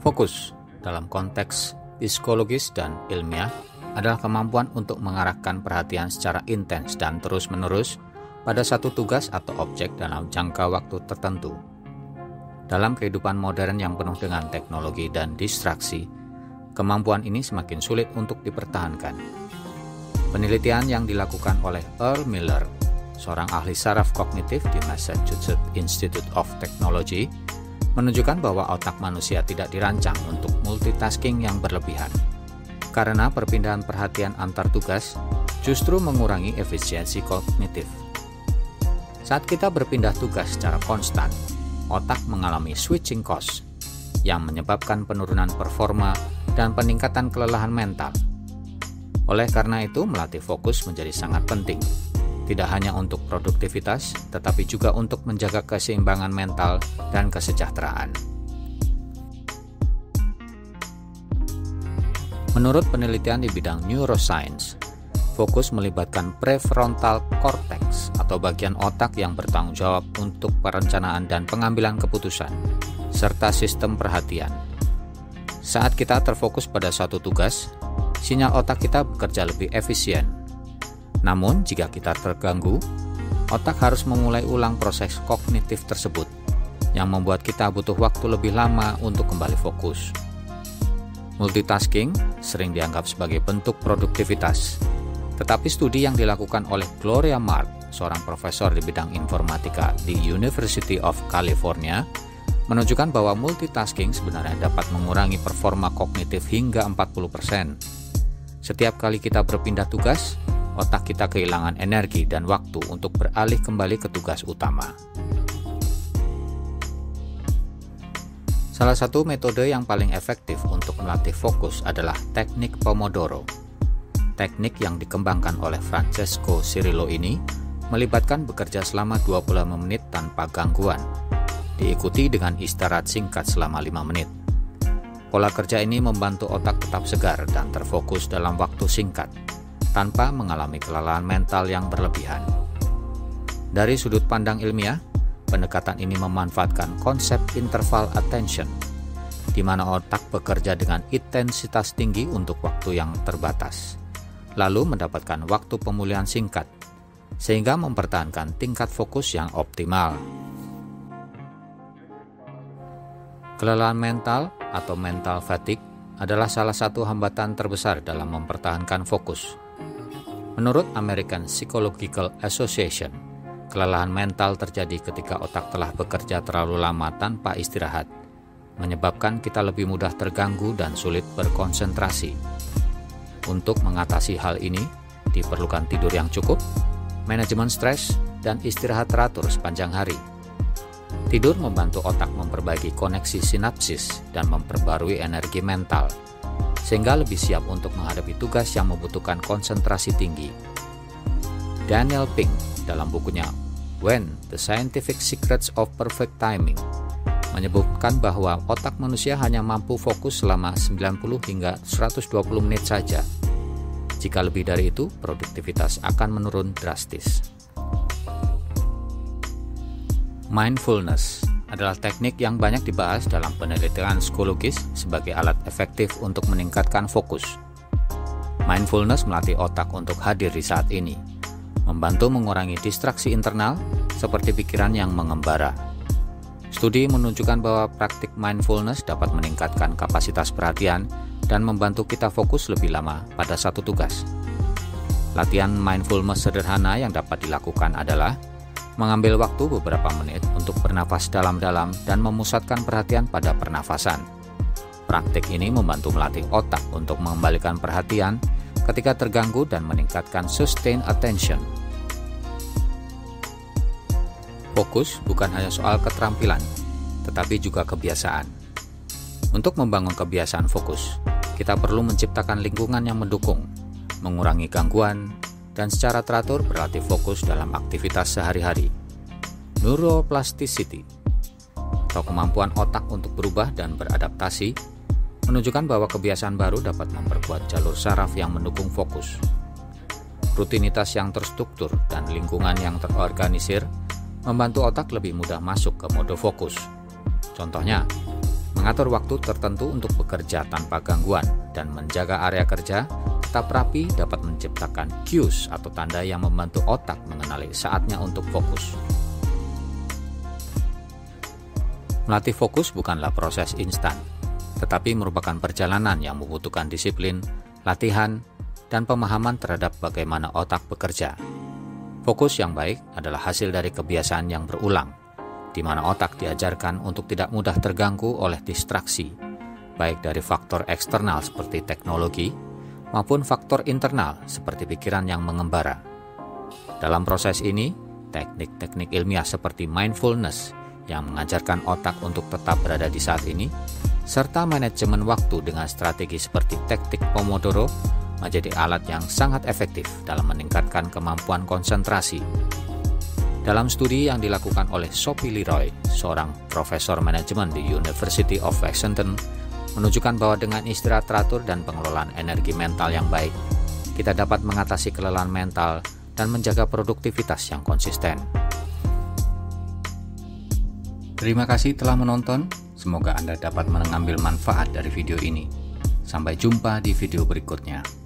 Fokus dalam konteks psikologis dan ilmiah adalah kemampuan untuk mengarahkan perhatian secara intens dan terus-menerus pada satu tugas atau objek dalam jangka waktu tertentu. Dalam kehidupan modern yang penuh dengan teknologi dan distraksi, kemampuan ini semakin sulit untuk dipertahankan. Penelitian yang dilakukan oleh Earl Miller, seorang ahli saraf kognitif di Massachusetts Institute of Technology, menunjukkan bahwa otak manusia tidak dirancang untuk multitasking yang berlebihan. Karena perpindahan perhatian antar tugas justru mengurangi efisiensi kognitif. Saat kita berpindah tugas secara konstan, otak mengalami switching cost yang menyebabkan penurunan performa dan peningkatan kelelahan mental. Oleh karena itu, melatih fokus menjadi sangat penting. Tidak hanya untuk produktivitas, tetapi juga untuk menjaga keseimbangan mental dan kesejahteraan. Menurut penelitian di bidang neuroscience, fokus melibatkan prefrontal cortex atau bagian otak yang bertanggung jawab untuk perencanaan dan pengambilan keputusan, serta sistem perhatian. Saat kita terfokus pada satu tugas, sinyal otak kita bekerja lebih efisien. Namun, jika kita terganggu, otak harus memulai ulang proses kognitif tersebut, yang membuat kita butuh waktu lebih lama untuk kembali fokus. Multitasking sering dianggap sebagai bentuk produktivitas, tetapi studi yang dilakukan oleh Gloria Mark, seorang profesor di bidang informatika di University of California, menunjukkan bahwa multitasking sebenarnya dapat mengurangi performa kognitif hingga 40%. Setiap kali kita berpindah tugas, otak kita kehilangan energi dan waktu untuk beralih kembali ke tugas utama. Salah satu metode yang paling efektif untuk melatih fokus adalah teknik Pomodoro. Teknik yang dikembangkan oleh Francesco Cirillo ini melibatkan bekerja selama 25 menit tanpa gangguan, diikuti dengan istirahat singkat selama 5 menit. Pola kerja ini membantu otak tetap segar dan terfokus dalam waktu singkat, tanpa mengalami kelelahan mental yang berlebihan. Dari sudut pandang ilmiah, pendekatan ini memanfaatkan konsep interval attention, di mana otak bekerja dengan intensitas tinggi untuk waktu yang terbatas, lalu mendapatkan waktu pemulihan singkat, sehingga mempertahankan tingkat fokus yang optimal. Kelelahan mental atau mental fatigue adalah salah satu hambatan terbesar dalam mempertahankan fokus. Menurut American Psychological Association, kelelahan mental terjadi ketika otak telah bekerja terlalu lama tanpa istirahat, menyebabkan kita lebih mudah terganggu dan sulit berkonsentrasi. Untuk mengatasi hal ini, diperlukan tidur yang cukup, manajemen stres, dan istirahat teratur sepanjang hari. Tidur membantu otak memperbaiki koneksi sinapsis dan memperbarui energi mental, sehingga lebih siap untuk menghadapi tugas yang membutuhkan konsentrasi tinggi. Daniel Pink dalam bukunya When: The Scientific Secrets of Perfect Timing menyebutkan bahwa otak manusia hanya mampu fokus selama 90 hingga 120 menit saja. Jika lebih dari itu, produktivitas akan menurun drastis. Mindfulness adalah teknik yang banyak dibahas dalam penelitian psikologis sebagai alat efektif untuk meningkatkan fokus. Mindfulness melatih otak untuk hadir di saat ini, membantu mengurangi distraksi internal seperti pikiran yang mengembara. Studi menunjukkan bahwa praktik mindfulness dapat meningkatkan kapasitas perhatian dan membantu kita fokus lebih lama pada satu tugas. Latihan mindfulness sederhana yang dapat dilakukan adalah mengambil waktu beberapa menit untuk bernafas dalam-dalam dan memusatkan perhatian pada pernafasan. Praktik ini membantu melatih otak untuk mengembalikan perhatian ketika terganggu dan meningkatkan sustained attention. Fokus bukan hanya soal keterampilan, tetapi juga kebiasaan. Untuk membangun kebiasaan fokus, kita perlu menciptakan lingkungan yang mendukung, mengurangi gangguan, dan secara teratur berlatih fokus dalam aktivitas sehari-hari. Neuroplasticity, atau kemampuan otak untuk berubah dan beradaptasi, menunjukkan bahwa kebiasaan baru dapat memperkuat jalur saraf yang mendukung fokus. Rutinitas yang terstruktur dan lingkungan yang terorganisir membantu otak lebih mudah masuk ke mode fokus. Contohnya, mengatur waktu tertentu untuk bekerja tanpa gangguan, dan menjaga area kerja tetap rapi dapat menciptakan cues atau tanda yang membantu otak mengenali saatnya untuk fokus. Melatih fokus bukanlah proses instan, tetapi merupakan perjalanan yang membutuhkan disiplin, latihan, dan pemahaman terhadap bagaimana otak bekerja. Fokus yang baik adalah hasil dari kebiasaan yang berulang, di mana otak diajarkan untuk tidak mudah terganggu oleh distraksi, baik dari faktor eksternal seperti teknologi, maupun faktor internal seperti pikiran yang mengembara. Dalam proses ini, teknik-teknik ilmiah seperti mindfulness yang mengajarkan otak untuk tetap berada di saat ini, serta manajemen waktu dengan strategi seperti taktik Pomodoro menjadi alat yang sangat efektif dalam meningkatkan kemampuan konsentrasi. Dalam studi yang dilakukan oleh Sophie Leroy, seorang profesor manajemen di University of Washington, menunjukkan bahwa dengan istirahat teratur dan pengelolaan energi mental yang baik, kita dapat mengatasi kelelahan mental dan menjaga produktivitas yang konsisten. Terima kasih telah menonton, semoga Anda dapat mengambil manfaat dari video ini. Sampai jumpa di video berikutnya.